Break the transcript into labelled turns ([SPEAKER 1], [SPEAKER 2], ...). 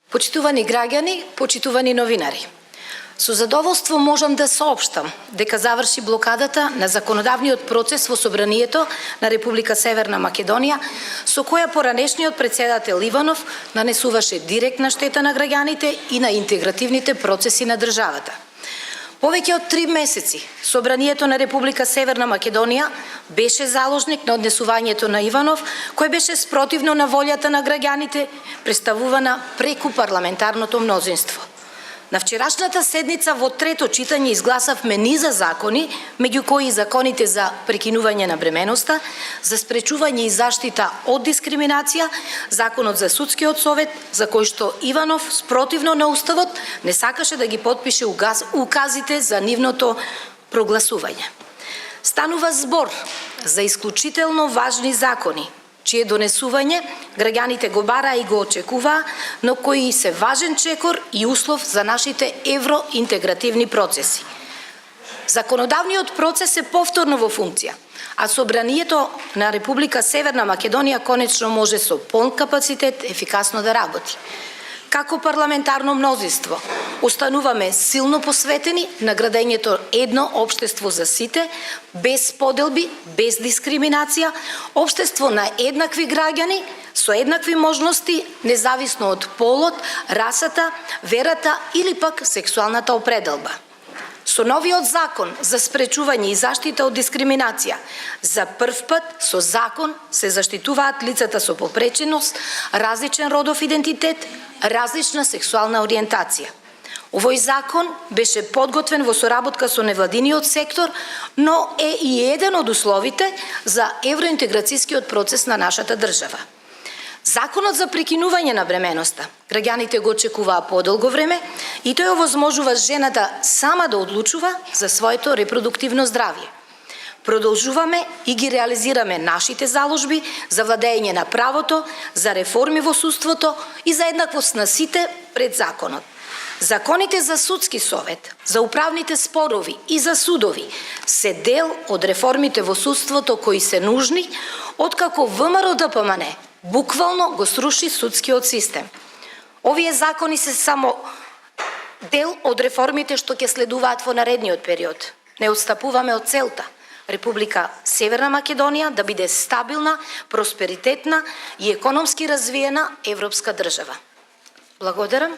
[SPEAKER 1] Почитувани граѓани, почитувани новинари, со задоволство можам да соопштам дека заврши блокадата на законодавниот процес во Собранието на Република Северна Македонија, со која поранешниот председател Иванов нанесуваше директна штета на граѓаните и на интегративните процеси на државата. Повеќе од 3 месеци, Собранието на Република Северна Македонија беше заложник на однесувањето на Иванов, кој беше спротивно на волјата на граѓаните, представувана преку парламентарното мнозинство. На вчерашната седница во трето читање изгласавме низа закони, меѓу кои законите за прекинување на бременоста, за спречување и заштита од дискриминација, законот за судскиот совет, за кој што Иванов, спротивно на уставот, не сакаше да ги потпише указите за нивното прогласување. Станува збор за исклучително важни закони, чие донесување граѓаните го бараа и го очекуваа, но кои се важен чекор и услов за нашите евроинтегративни процеси. Законодавниот процес е повторно во функција, а Собранието на Република Северна Македонија конечно може со полн капацитет ефикасно да работи. Како парламентарно мнозинство, остануваме силно посветени на градењето едно општество за сите, без поделби, без дискриминација, општество на еднакви граѓани, со еднакви можности, независно од полот, расата, верата или пак сексуалната определба. Со новиот закон за спречување и заштита од дискриминација, за прв пат со закон се заштитуваат лицата со попреченост, различен родов идентитет, различна сексуална ориентација. Овој закон беше подготвен во соработка со невладиниот сектор, но е и еден од условите за евроинтеграцијскиот процес на нашата држава. Законот за прекинување на бременоста, граѓаните го очекуваа подолго време и тој овозможува жената сама да одлучува за своето репродуктивно здравје. Продолжуваме и ги реализираме нашите заложби за владење на правото, за реформи во судството и за еднаквост на сите пред законот. Законите за судски совет, за управните спорови и за судови се дел од реформите во судството кои се нужни, откако ВМРО-ДПМН буквално го сруши судскиот систем. Овие закони се само дел од реформите што ќе следуваат во наредниот период. Не отстапуваме од целта Република Северна Македонија да биде стабилна, просперитетна и економски развиена европска држава. Благодарам.